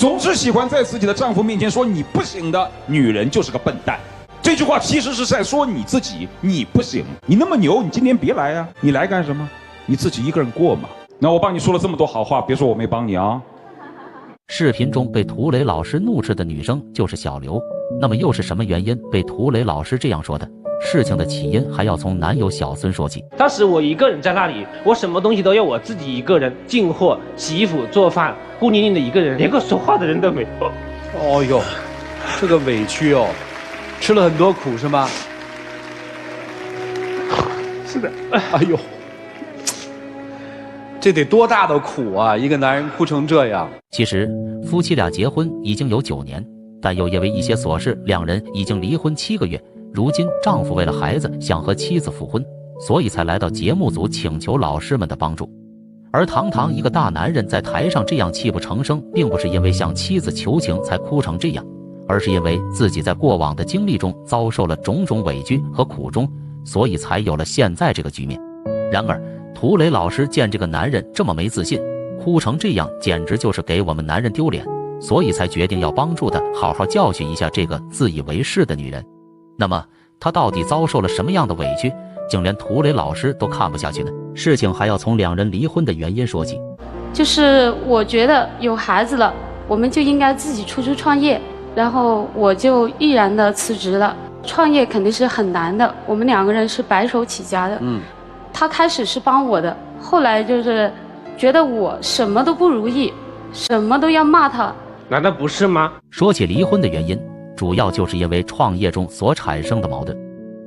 总是喜欢在自己的丈夫面前说你不行的女人就是个笨蛋。这句话其实是在说你自己，你不行，你那么牛，你今天别来啊，你来干什么？你自己一个人过嘛。那我帮你说了这么多好话，别说我没帮你啊。视频中被涂磊老师怒斥的女生就是小刘，那么又是什么原因被涂磊老师这样说的？事情的起因还要从男友小孙说起。当时我一个人在那里，我什么东西都要我自己一个人进货、洗衣服、做饭，孤零零的一个人，连个说话的人都没有。哦哟，这个委屈哦，吃了很多苦是吗？是的。哎呦，这得多大的苦啊！一个男人哭成这样。其实夫妻俩结婚已经有9年，但又因为一些琐事，两人已经离婚7个月。如今丈夫为了孩子想和妻子复婚，所以才来到节目组请求老师们的帮助。而堂堂一个大男人在台上这样泣不成声，并不是因为向妻子求情才哭成这样，而是因为自己在过往的经历中遭受了种种委屈和苦衷，所以才有了现在这个局面。然而涂磊老师见这个男人这么没自信，哭成这样，简直就是给我们男人丢脸，所以才决定要帮助他好好教训一下这个自以为是的女人。那么她到底遭受了什么样的委屈，竟连涂磊老师都看不下去呢？事情还要从两人离婚的原因说起。就是我觉得有孩子了，我们就应该自己出去创业，然后我就毅然的辞职了。创业肯定是很难的，我们2个人是白手起家的。他开始是帮我的，后来就是觉得我什么都不如意，什么都要骂他。难道不是吗？说起离婚的原因，主要就是因为创业中所产生的矛盾。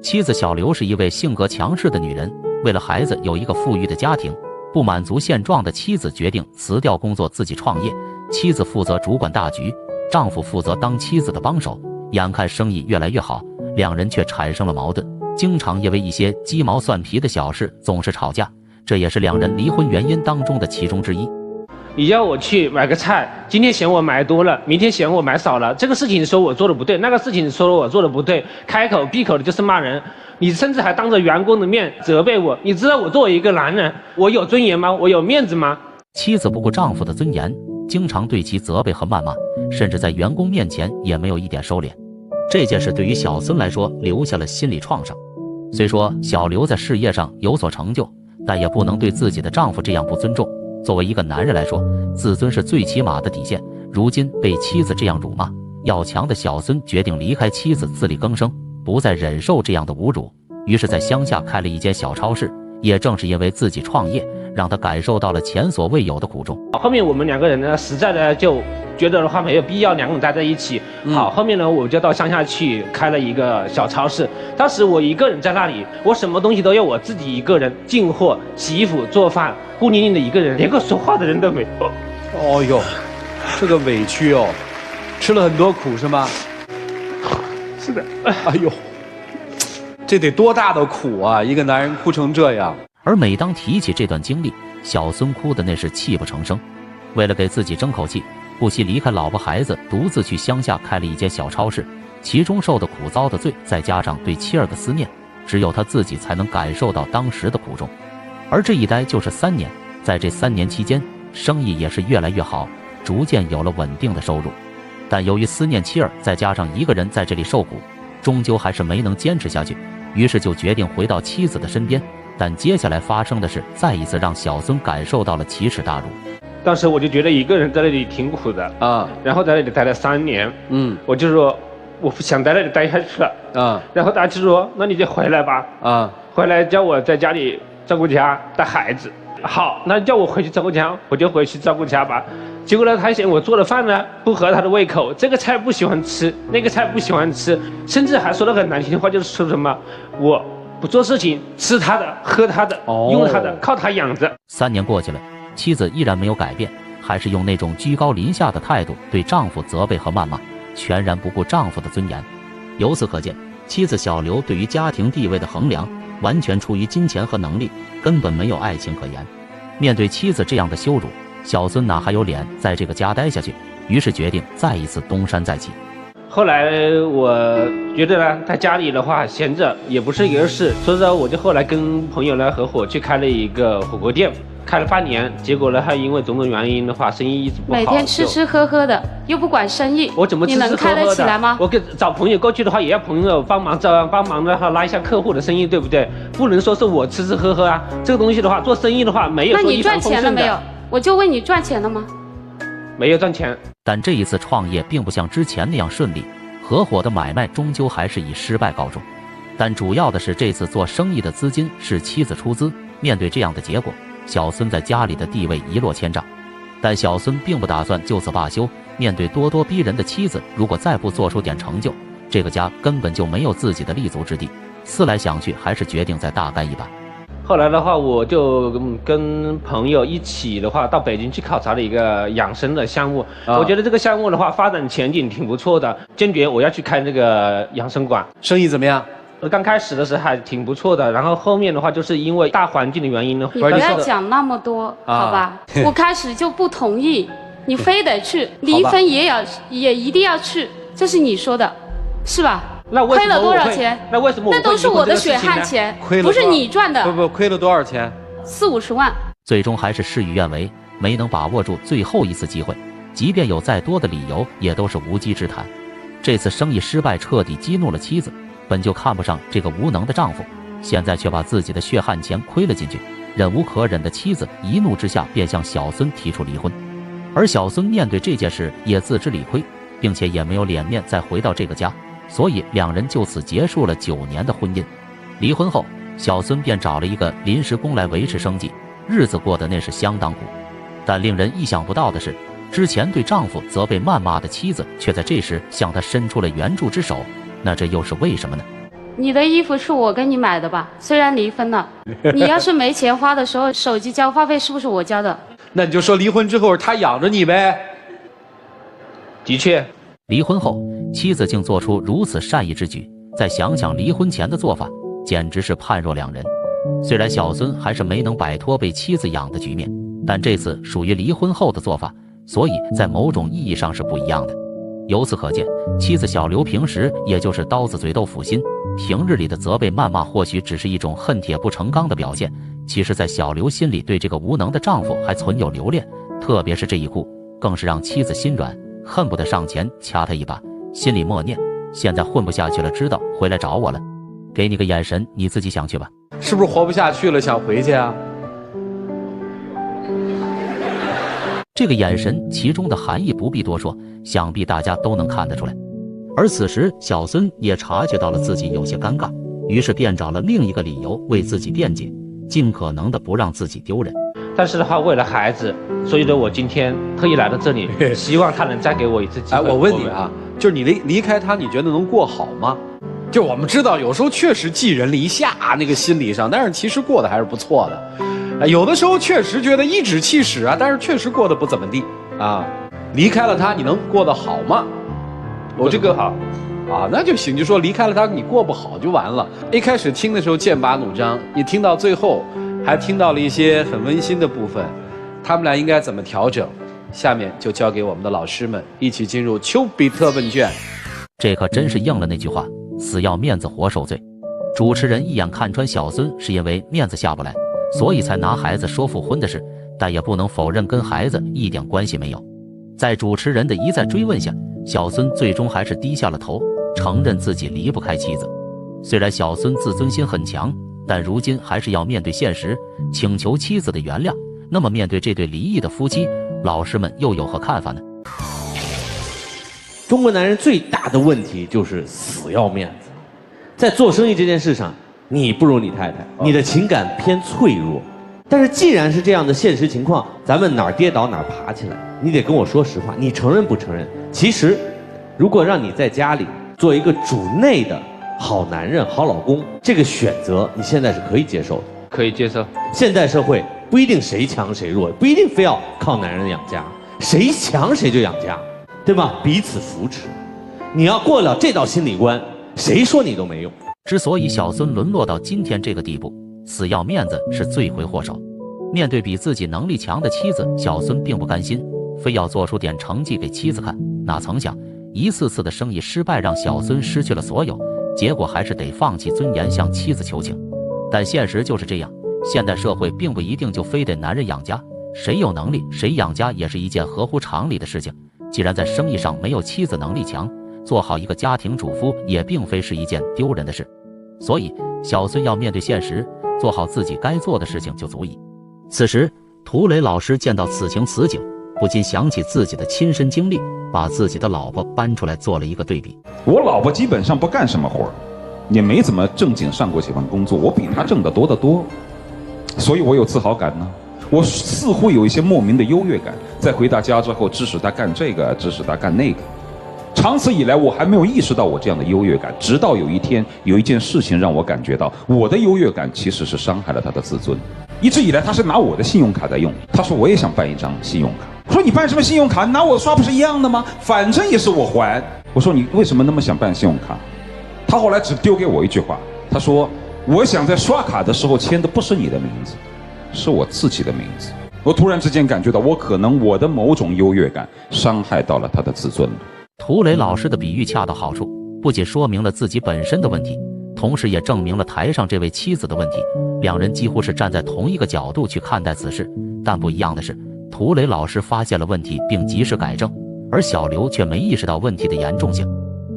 妻子小刘是一位性格强势的女人，为了孩子有一个富裕的家庭，不满足现状的妻子决定辞掉工作自己创业。妻子负责主管大局，丈夫负责当妻子的帮手。眼看生意越来越好，两人却产生了矛盾，经常因为一些鸡毛蒜皮的小事总是吵架，这也是两人离婚原因当中的其中之一。你要我去买个菜，今天嫌我买多了，明天嫌我买少了，这个事情说我做的不对，那个事情说我做的不对，开口闭口的就是骂人，你甚至还当着员工的面责备我。你知道我作为一个男人，我有尊严吗？我有面子吗？妻子不顾丈夫的尊严，经常对其责备和谩骂，甚至在员工面前也没有一点收敛。这件事对于小孙来说留下了心理创伤。虽说小刘在事业上有所成就，但也不能对自己的丈夫这样不尊重。作为一个男人来说，自尊是最起码的底线。如今被妻子这样辱骂，要强的小孙决定离开妻子，自力更生，不再忍受这样的侮辱。于是在乡下开了一间小超市。也正是因为自己创业，让他感受到了前所未有的苦衷。后面我们2个人呢，实在的就觉得的话没有必要2个人待在一起。好，后面呢我就到乡下去开了一个小超市。当时我一个人在那里，我什么东西都要我自己一个人进货、洗衣服、做饭，孤零零的一个人，连个说话的人都没有。哦哟，这个委屈哦，吃了很多苦是吗？是的。哎呦，这得多大的苦啊！一个男人哭成这样。而每当提起这段经历，小孙哭的那是泣不成声。为了给自己争口气，不惜离开老婆孩子，独自去乡下开了一间小超市。其中受的苦遭的罪，再加上对妻儿的思念，只有他自己才能感受到当时的苦衷。而这一待就是3年，在这3年期间，生意也是越来越好，逐渐有了稳定的收入。但由于思念妻儿，再加上一个人在这里受苦，终究还是没能坚持下去，于是就决定回到妻子的身边。但接下来发生的事，再一次让小孙感受到了奇耻大辱。当时我就觉得一个人在那里挺苦的啊，然后在那里待了3年，我就说我不想在那里待下去了啊。然后他就说，那你就回来吧啊，回来叫我在家里照顾家带孩子。好，那叫我回去照顾家，我就回去照顾家吧。结果呢，他嫌我做的饭呢不合他的胃口，这个菜不喜欢吃，那个菜不喜欢吃，甚至还说了很难听的话，就是说什么我不做事情，吃他的，喝他的，用他的，靠他养着。3年过去了，妻子依然没有改变，还是用那种居高临下的态度对丈夫责备和谩骂，全然不顾丈夫的尊严。由此可见，妻子小刘对于家庭地位的衡量，完全出于金钱和能力，根本没有爱情可言。面对妻子这样的羞辱，小孙哪还有脸在这个家待下去？于是决定再一次东山再起。后来我觉得呢，在家里的话闲着也不是一个事，所以说我就后来跟朋友呢合伙去开了一个火锅店，开了半年，结果呢还因为种种原因的话，生意一直不好，每天吃吃喝喝的，又不管生意，我怎么你能开得起来吗？我找朋友过去的话，也要朋友帮忙的话拉一下客户的生意，对不对？不能说是我吃吃喝喝啊。这个东西的话，做生意的话没有说一帆风顺的。那你赚钱了没有？我就问你赚钱了吗？没有赚钱。但这一次创业并不像之前那样顺利，合伙的买卖终究还是以失败告终。但主要的是这次做生意的资金是妻子出资。面对这样的结果，小孙在家里的地位一落千丈。但小孙并不打算就此罢休，面对咄咄逼人的妻子，如果再不做出点成就，这个家根本就没有自己的立足之地。思来想去，还是决定再大干一把。后来的话，我就跟朋友一起的话，到北京去考察了一个养生的项目。我觉得这个项目的话，发展前景挺不错的，坚决我要去开那个养生馆。生意怎么样？刚开始的时候还挺不错的，然后后面的话就是因为大环境的原因呢。你不要讲那么多，好吧？我开始就不同意，你非得去，离婚也一定要去，这是你说的，是吧？那亏了多少钱？那为什么？那都是我的血汗钱，不是你赚的。不，亏了多少钱？40-50万。最终还是事与愿违，没能把握住最后一次机会，即便有再多的理由，也都是无稽之谈。这次生意失败，彻底激怒了妻子。本就看不上这个无能的丈夫，现在却把自己的血汗钱亏了进去，忍无可忍的妻子一怒之下便向小孙提出离婚。而小孙面对这件事也自知理亏，并且也没有脸面再回到这个家，所以两人就此结束了9年的婚姻。离婚后，小孙便找了一个临时工来维持生计，日子过得那是相当苦。但令人意想不到的是，之前对丈夫责备谩骂的妻子，却在这时向他伸出了援助之手。那这又是为什么呢？你的衣服是我给你买的吧？虽然离婚了，你要是没钱花的时候，手机交话费是不是我交的？那你就说离婚之后他养着你呗。的确，离婚后妻子竟做出如此善意之举，再想想离婚前的做法，简直是判若两人。虽然小孙还是没能摆脱被妻子养的局面，但这次属于离婚后的做法，所以在某种意义上是不一样的。由此可见，妻子小刘平时也就是刀子嘴豆腐心，平日里的责备谩骂或许只是一种恨铁不成钢的表现，其实在小刘心里对这个无能的丈夫还存有留恋，特别是这一哭，更是让妻子心软，恨不得上前掐他一把，心里默念：现在混不下去了，知道回来找我了，给你个眼神，你自己想去吧。是不是活不下去了，想回去啊？这个眼神其中的含义不必多说，想必大家都能看得出来。而此时小孙也察觉到了自己有些尴尬，于是便找了另一个理由为自己辩解，尽可能的不让自己丢人。但是的话，为了孩子，所以呢，我今天特意来到这里，希望他能再给我一次机会。我问你啊，就是你离开他，你觉得能过好吗？就我们知道，有时候确实寄人篱下那个心理上，但是其实过得还是不错的。有的时候确实觉得颐指气使啊，但是确实过得不怎么地啊。离开了他，你能过得好吗？我这个好啊，那就行。就说离开了他，你过不好就完了。一开始听的时候剑拔弩张，你听到最后，还听到了一些很温馨的部分，他们俩应该怎么调整？下面就交给我们的老师们，一起进入丘比特问卷。这可真是应了那句话：死要面子活受罪。主持人一眼看穿小孙是因为面子下不来，所以才拿孩子说复婚的事，但也不能否认跟孩子一点关系没有。在主持人的一再追问下，小孙最终还是低下了头，承认自己离不开妻子。虽然小孙自尊心很强，但如今还是要面对现实，请求妻子的原谅。那么面对这对离异的夫妻，老师们又有何看法呢？中国男人最大的问题就是死要面子，在做生意这件事上，你不如你太太，你的情感偏脆弱。但是既然是这样的现实情况，咱们哪儿跌倒哪儿爬起来。你得跟我说实话，你承认不承认？其实，如果让你在家里做一个主内的好男人、好老公，这个选择你现在是可以接受的。可以接受。现代社会不一定谁强谁弱，不一定非要靠男人养家，谁强谁就养家，对吧？彼此扶持。你要过了这道心理关，谁说你都没用。之所以小孙沦落到今天这个地步，死要面子是罪魁祸首。面对比自己能力强的妻子，小孙并不甘心，非要做出点成绩给妻子看。哪曾想，一次次的生意失败让小孙失去了所有，结果还是得放弃尊严向妻子求情。但现实就是这样，现代社会并不一定就非得男人养家，谁有能力谁养家也是一件合乎常理的事情。既然在生意上没有妻子能力强，做好一个家庭主妇也并非是一件丢人的事。所以小孙要面对现实，做好自己该做的事情就足矣。此时涂磊老师见到此情此景，不禁想起自己的亲身经历，把自己的老婆搬出来做了一个对比。我老婆基本上不干什么活儿，也没怎么正经上过几份工作，我比她挣得多得多，所以我有自豪感呢。我似乎有一些莫名的优越感，在回到家之后指使她干这个，指使她干那个。长此以来，我还没有意识到我这样的优越感，直到有一天，有一件事情让我感觉到我的优越感其实是伤害了她的自尊。一直以来，她是拿我的信用卡在用，她说我也想办一张信用卡。我说你办什么信用卡？拿我刷不是一样的吗？反正也是我还。我说你为什么那么想办信用卡？她后来只丢给我一句话，她说我想在刷卡的时候签的不是你的名字，是我自己的名字。我突然之间感觉到我的某种优越感伤害到了她的自尊了。涂磊老师的比喻恰到好处，不仅说明了自己本身的问题，同时也证明了台上这位妻子的问题。两人几乎是站在同一个角度去看待此事，但不一样的是，涂磊老师发现了问题并及时改正，而小刘却没意识到问题的严重性。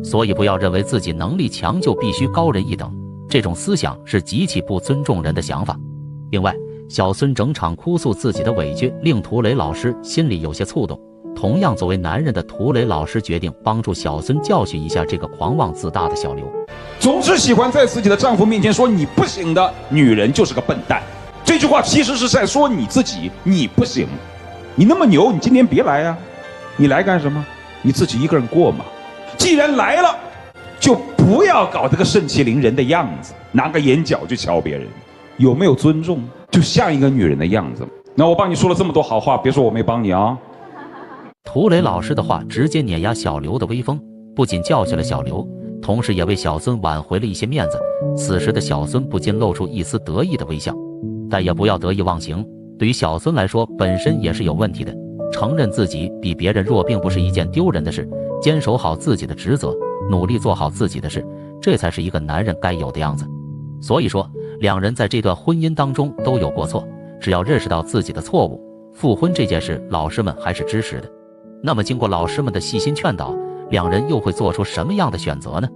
所以不要认为自己能力强就必须高人一等，这种思想是极其不尊重人的想法。另外，小孙整场哭诉自己的委屈，令涂磊老师心里有些触动。同样作为男人的涂磊老师决定帮助小孙教训一下这个狂妄自大的小刘。总是喜欢在自己的丈夫面前说你不行的女人就是个笨蛋，这句话其实是在说你自己，你不行，你那么牛，你今天别来啊，你来干什么？你自己一个人过嘛。既然来了，就不要搞这个盛气凌人的样子，拿个眼角去瞧别人，有没有尊重？就像一个女人的样子。那我帮你说了这么多好话，别说我没帮你啊。涂磊老师的话直接碾压小刘的威风，不仅教训了小刘，同时也为小孙挽回了一些面子。此时的小孙不禁露出一丝得意的微笑，但也不要得意忘形。对于小孙来说，本身也是有问题的，承认自己比别人弱并不是一件丢人的事，坚守好自己的职责，努力做好自己的事，这才是一个男人该有的样子。所以说，两人在这段婚姻当中都有过错，只要认识到自己的错误，复婚这件事老师们还是支持的。那么经过老师们的细心劝导，两人又会做出什么样的选择呢？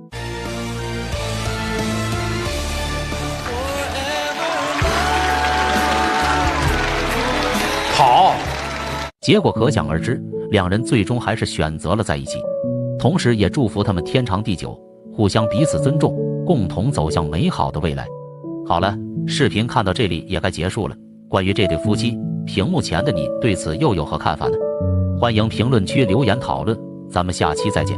好，结果可想而知，两人最终还是选择了在一起，同时也祝福他们天长地久，互相彼此尊重，共同走向美好的未来。好了，视频看到这里也该结束了。关于这对夫妻，屏幕前的你对此又有何看法呢？欢迎评论区留言讨论，咱们下期再见。